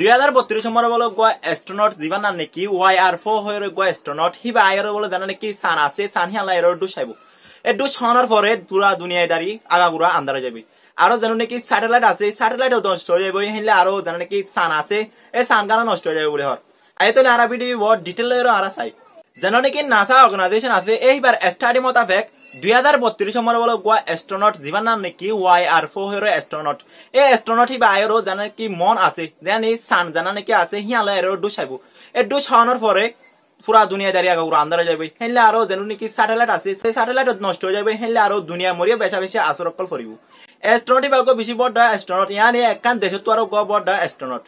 2032 সময় বলে গো অ্যাস্ট্রোনট জীবন না নাকি YR4 হয়ে গো অ্যাস্ট্রোনট হিবা আইরো বলে জানা নাকি সান আছে সান হিলা এরো ডু সাইবো এ ডু ছনার পরে পুরা দুনিয়ায় দাঁড়ি আগাগুড়া আন্দারে যাবে আরো জানো নাকি স্যাটেলাইট আছে স্যাটেলাইটও নষ্ট হয়ে যাবে হিলে আরো জানা নাকি সান আছে এ সান গানা নষ্ট হয়ে যাবে বলে হর আইতলে আরা ভিডিও বহুত ডিটেইল এর আরা চাই জানো নাকি নাসা অর্গানাইজেশন আছে এইবার স্টাডি মোতাবেক 2032 সময় বলে গো অ্যাস্ট্রোনট জীবন নাম নাকি YR4 হয়ে অ্যাস্ট্রোনট এই অ্যাস্ট্রোনট হিবা আইরো জানা কি মন আছে জানি সান জানা নাকি আছে হিয়ালে এরো ডু সাইবো এ ডু ছনার পরে পুরা দুনিয়া দাঁড়িয়ে আগাগুড়া আন্দারে যাবে হেলে আরো জানো নাকি স্যাটেলাইট আছে সেই স্যাটেলাইট নষ্ট হয়ে যাবে হেলে আরো দুনিয়া মরিয়া বেশা বেশি আসরকল ফরিব অ্যাস্ট্রোনট বাগো বেশি বড় অ্যাস্ট্রোনট ইয়ানি একখান দেশ তো আরো গো বড় অ্যাস্ট্রোনট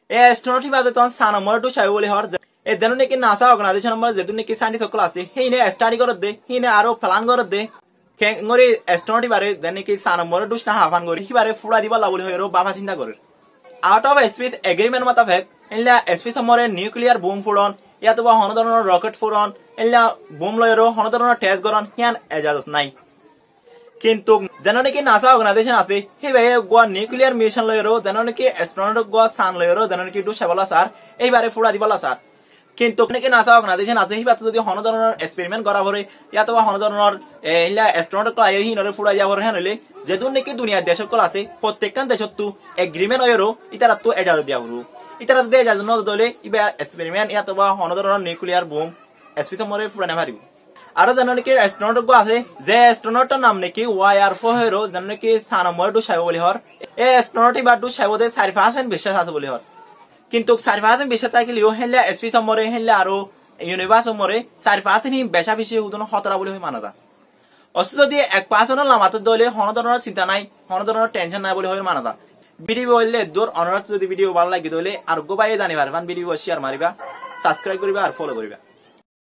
এই অ্যাস্ট্রোনট বাদে তখন সানমর ডু চাই বলে হর এ দেন নাকি নাসা অর্গানাইজেশন নম্বর যেহেতু নাকি সাইন্টিস্ট সকল আছে হিনে স্টাডি করত দে হিনে আরো প্ল্যান করত দে খেঙ্গরি অ্যাস্ট্রোনট বারে দেন নাকি সানমর ডু না হাফান করি হিবারে ফুড়া দিবা লাবলি হইরো বাবা চিন্তা করে আউট অফ স্পেস এগ্রিমেন্ট মোতাবেক ইনলা স্পেস সমরে নিউক্লিয়ার বুম ফুড়ন ইয়াতো বা হন ধরনের রকেট ফুড়ন ইনলা বুম লয়রো হন ধরনের টেস্ট করন হিয়ান এজাজত নাই কিন্তু জানো নাকি নাসা অর্গানাইজেশন আছে হিবে গোয়া নিউক্লিয়ার মিশন লয়রো জানো নাকি অ্যাস্ট্রোনট গোয়া সান লয়রো জানো নাকি ডু সেবলা স্যার এইবারে ফুড়া দিবালা স্যার কিন্তু নাকি নাসা অর্গানাইজেশন আছে হিবা যদি হন ধরনের এক্সপেরিমেন্ট করা পরে ইয়াতো বা হন ধরনের ইনলা অ্যাস্ট্রোনট কো আই হিনরে ফুড়া যাবো হেন হইলে যেহেতু নাকি দুনিয়ার দেশকল আছে প্রত্যেকখান দেশত তো এগ্রিমেন্ট হয়রো ইতারা তো এজাজত দিয়া হলো ইতারা যদি এজাজত ন দলে ইবা এক্সপেরিমেন্ট ইয়াতো বা হন ধরনের নিউক্লিয়ার বুম স্পেস মরে ফুড়া না পারিব আরো জানো নাকি অ্যাস্ট্রোনট গো আছে যে অ্যাস্ট্রোনটর নাম নাকি YR4 হয়রো জানো নাকি সানমর ডু সাইবো বলি হর এই অ্যাস্ট্রোনট বা ডু সাইবো দে 4% বিশ্বাস আছে বলি হর কিন্তু 4% বিশ্বাস থাকিলেও হেলে স্পেস মরে হেলে আরো ইউনিভার্স মরে 4% হি বেশা বেশি উদন খতরা বলি হয় মানাদা অস যদি 1% লামাত দলে হন ধরনের চিন্তা নাই হন ধরনের টেনশন নাই বলি হয় মানাদা ভিডিও বললে দূর অনুরোধ যদি ভিডিও ভালো লাগে দলে আর গো বাইয়ে জানি পারবান ভিডিও শেয়ার মারিবা সাবস্ক্রাইব করিবা আর ফলো করিবা।